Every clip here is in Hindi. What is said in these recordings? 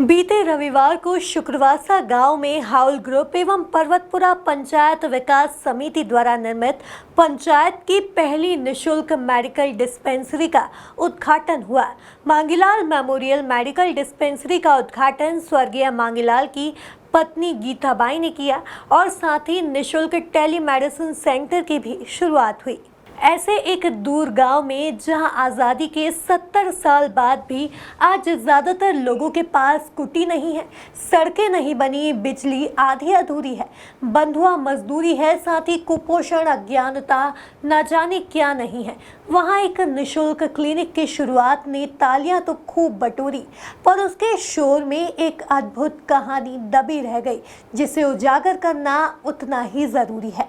बीते रविवार को शुक्रवासा गांव में हाउल ग्रुप एवं पर्वतपुरा पंचायत विकास समिति द्वारा निर्मित पंचायत की पहली निशुल्क मेडिकल डिस्पेंसरी का उद्घाटन हुआ। मांगीलाल मेमोरियल मेडिकल डिस्पेंसरी का उद्घाटन स्वर्गीय मांगीलाल की पत्नी गीताबाई ने किया और साथ ही निशुल्क टेलीमेडिसिन सेंटर की भी शुरुआत हुई। ऐसे एक दूर गांव में जहां आज़ादी के 70 साल बाद भी आज ज़्यादातर लोगों के पास स्कूटी नहीं है, सड़कें नहीं बनी, बिजली आधी अधूरी है, बंधुआ मजदूरी है, साथ ही कुपोषण, अज्ञानता, न जाने क्या नहीं है, वहां एक निशुल्क क्लिनिक की शुरुआत ने तालियां तो खूब बटोरी, पर उसके शोर में एक अद्भुत कहानी दबी रह गई, जिसे उजागर करना उतना ही ज़रूरी है।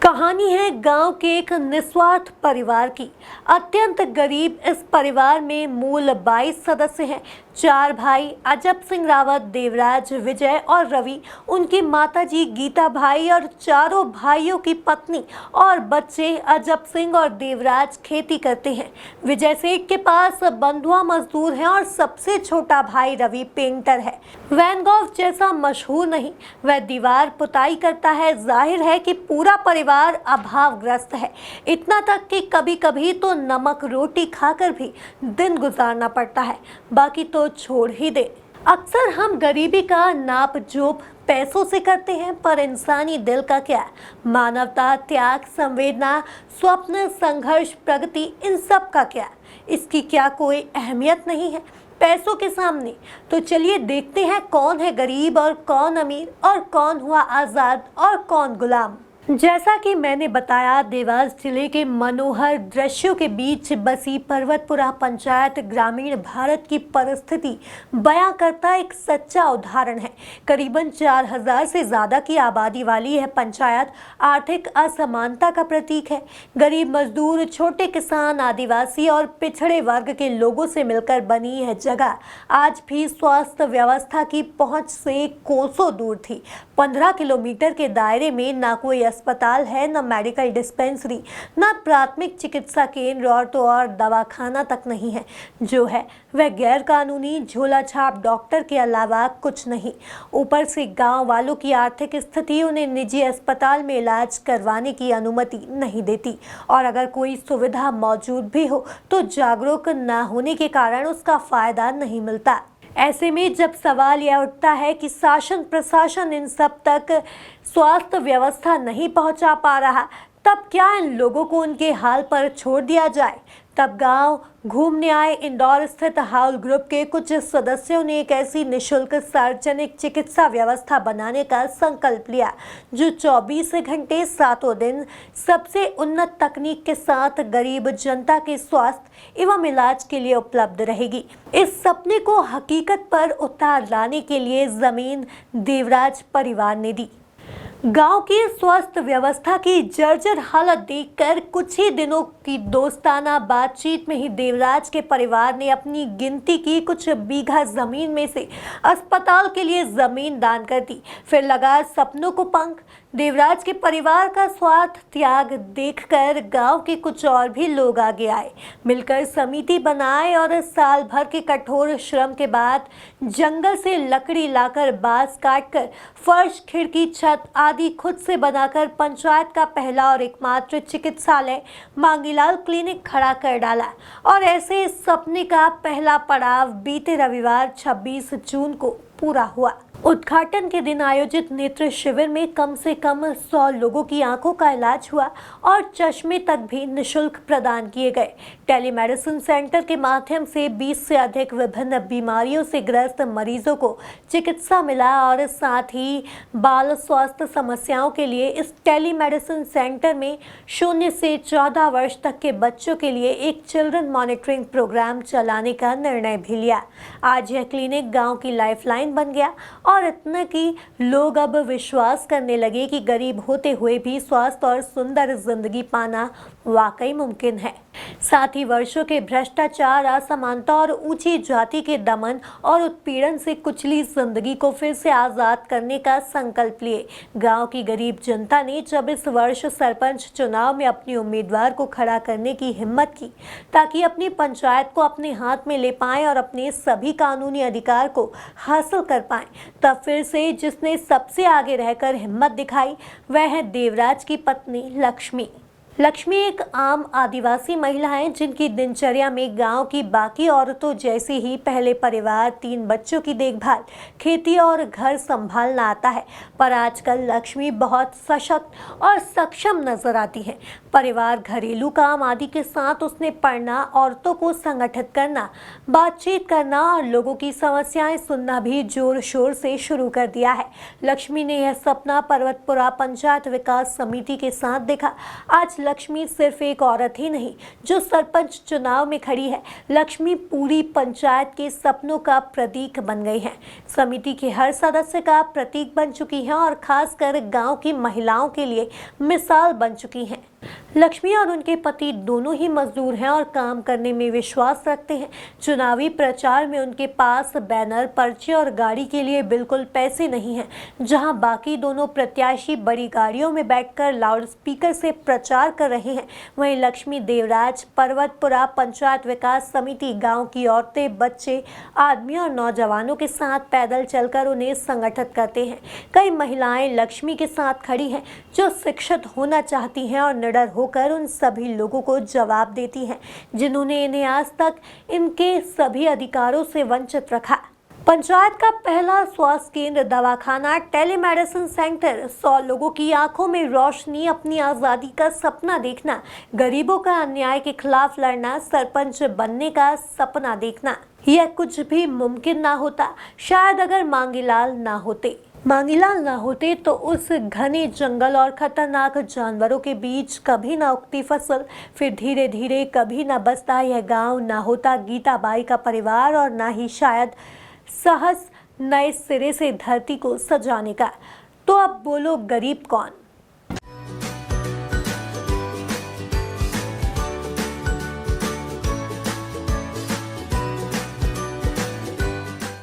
कहानी है गांव के एक निस्वार्थ परिवार की। अत्यंत गरीब इस परिवार में मूल 22 सदस्य हैं। 4 भाई अजब सिंह रावत, देवराज, विजय और रवि, उनकी माताजी गीता भाई और चारों भाइयों की पत्नी और बच्चे अजब सिंह और देवराज खेती करते हैं। विजय सेठ के पास बंधुआ मजदूर हैं और सबसे छोटा भाई रवि पेंटर है। वैन गॉग जैसा मशहूर नहीं, वह दीवार पुताई करता है। जाहिर है कि पूरा परिवार अभावग्रस्त है, इतना तक कि कभी कभी तो नमक रोटी खाकर भी दिन गुजारना पड़ता है, बाकी तो छोड़ ही दे। अक्सर हम गरीबी का नाप जोप पैसों से करते हैं, पर इंसानी दिल का क्या? मानवता, त्याग, संवेदना, स्वप्न, संघर्ष, प्रगति, इन सब का क्या? इसकी क्या कोई अहमियत नहीं है पैसों के सामने? तो चलिए देखते हैं कौन है गरीब और कौन अमीर, और कौन हुआ आज़ाद और कौन गुलाम। जैसा कि मैंने बताया, देवास जिले के मनोहर दृश्यों के बीच बसी पर्वतपुरा पंचायत ग्रामीण भारत की परिस्थिति बयां करता एक सच्चा उदाहरण है। करीबन 4000 से ज़्यादा की आबादी वाली यह पंचायत आर्थिक असमानता का प्रतीक है। गरीब मजदूर, छोटे किसान, आदिवासी और पिछड़े वर्ग के लोगों से मिलकर बनी यह जगह आज भी स्वास्थ्य व्यवस्था की पहुँच से कोसों दूर थी। 15 किलोमीटर के दायरे में ना कोई अस्पताल है, न मेडिकल डिस्पेंसरी, न प्राथमिक चिकित्सा केंद्र और तो और दवाखाना तक नहीं है। जो है वह गैर कानूनी झोला छाप डॉक्टर के अलावा कुछ नहीं। ऊपर से गांव वालों की आर्थिक स्थिति उन्हें निजी अस्पताल में इलाज करवाने की अनुमति नहीं देती, और अगर कोई सुविधा मौजूद भी हो तो जागरूक न होने के कारण उसका फायदा नहीं मिलता। ऐसे में जब सवाल यह उठता है कि शासन प्रशासन इन सब तक स्वास्थ्य व्यवस्था नहीं पहुंचा पा रहा, तब क्या इन लोगों को उनके हाल पर छोड़ दिया जाए? तब गांव घूमने आए इंदौर स्थित हाउल ग्रुप के कुछ सदस्यों ने एक ऐसी निशुल्क सार्वजनिक चिकित्सा व्यवस्था बनाने का संकल्प लिया जो 24 घंटे 7 दिन सबसे उन्नत तकनीक के साथ गरीब जनता के स्वास्थ्य एवं इलाज के लिए उपलब्ध रहेगी। इस सपने को हकीकत पर उतार लाने के लिए जमीन देवराज परिवार ने दी। गांव की स्वास्थ्य व्यवस्था की जर्जर हालत देखकर कुछ ही दिनों की दोस्ताना बातचीत में ही देवराज के परिवार ने अपनी गिनती की कुछ बीघा जमीन में से अस्पताल के लिए जमीन दान कर दी। फिर लगा सपनों को पंख। देवराज के परिवार का स्वार्थ त्याग देखकर गांव के कुछ और भी लोग आगे आए, मिलकर समिति बनाए और साल भर के कठोर श्रम के बाद जंगल से लकड़ी लाकर, बांस काटकर, फर्श, खिड़की, छत आदि खुद से बनाकर पंचायत का पहला और एकमात्र चिकित्सालय मांगीलाल क्लिनिक खड़ा कर डाला। और ऐसे इस सपने का पहला पड़ाव बीते रविवार 26 जून को पूरा हुआ। उद्घाटन के दिन आयोजित नेत्र शिविर में कम से कम 100 लोगों की आंखों का इलाज हुआ और चश्मे तक भी निशुल्क प्रदान किए गए। टेलीमेडिसिन सेंटर के माध्यम से 20 से अधिक विभिन्न बीमारियों से ग्रस्त मरीजों को चिकित्सा मिला और साथ ही बाल स्वास्थ्य समस्याओं के लिए इस टेलीमेडिसिन सेंटर में 0 से 14 वर्ष तक के बच्चों के लिए एक चिल्ड्रन मॉनिटरिंग प्रोग्राम चलाने का निर्णय भी लिया। आज यह क्लिनिक गाँव की लाइफलाइन बन गया और इतना कि लोग अब विश्वास करने लगे कि गरीब होते हुए भी स्वास्थ्य और सुंदर जिंदगी पाना वाकई मुमकिन है। साथ ही वर्षों के भ्रष्टाचार, असमानता और ऊंची जाति के दमन और उत्पीड़न से कुचली जिंदगी को फिर से आजाद करने का संकल्प लिए गांव की गरीब जनता ने जब इस वर्ष सरपंच चुनाव में अपने उम्मीदवार को खड़ा करने की हिम्मत की ताकि अपनी पंचायत को अपने हाथ में ले पाएं और अपने सभी कानूनी अधिकार को हासिल कर पाएं, तब फिर से जिसने सबसे आगे रहकर हिम्मत दिखाई वह है देवराज की पत्नी लक्ष्मी। लक्ष्मी एक आम आदिवासी महिला है जिनकी दिनचर्या में गांव की बाकी औरतों जैसे ही पहले परिवार, 3 बच्चों की देखभाल, खेती और घर संभालना आता है, पर आजकल लक्ष्मी बहुत सशक्त और सक्षम नजर आती है। परिवार, घरेलू काम आदि के साथ उसने पढ़ना, औरतों को संगठित करना, बातचीत करना और लोगों की समस्याएं सुनना भी जोर शोर से शुरू कर दिया है। लक्ष्मी ने यह सपना पर्वतपुरा पंचायत विकास समिति के साथ देखा। आज लक्ष्मी सिर्फ एक औरत ही नहीं जो सरपंच चुनाव में खड़ी है, लक्ष्मी पूरी पंचायत के सपनों का प्रतीक बन गई है। समिति के हर सदस्य का प्रतीक बन चुकी है और खासकर गांव की महिलाओं के लिए मिसाल बन चुकी हैं। लक्ष्मी और उनके पति दोनों ही मजदूर हैं और काम करने में विश्वास रखते हैं। चुनावी प्रचार में उनके पास बैनर, पर्चे और गाड़ी के लिए बिल्कुल पैसे नहीं हैं। जहां बाकी दोनों प्रत्याशी बड़ी गाड़ियों में बैठकर लाउड स्पीकर से प्रचार कर रहे हैं, वहीं लक्ष्मी देवराज पर्वतपुरा पंचायत विकास समिति गांव की औरतें, बच्चे, आदमी और नौजवानों के साथ पैदल चलकर उन्हें संगठित करते हैं। कई महिलाएं लक्ष्मी के साथ खड़ी हैं जो शिक्षित होना चाहती हैं और निडर होकर उन सभी लोगों को जवाब देती हैं जिन्होंने इन्हें आज तक इनके सभी अधिकारों से वंचित रखा। पंचायत का पहला स्वास्थ्य केंद्र, दवाखाना, टेलीमेडिसिन सेंटर, 100 लोगों की आंखों में रोशनी, अपनी आजादी का सपना देखना, गरीबों का अन्याय के खिलाफ लड़ना, सरपंच बनने का सपना देखना, यह कुछ भी मुमकिन ना होता शायद अगर मांगीलाल ना होते तो उस घने जंगल और खतरनाक जानवरों के बीच कभी ना उगती फसल, फिर धीरे धीरे कभी ना बसता यह गांव, ना होता गीताबाई का परिवार और ना ही शायद साहस नए सिरे से धरती को सजाने का। तो अब बोलो गरीब कौन?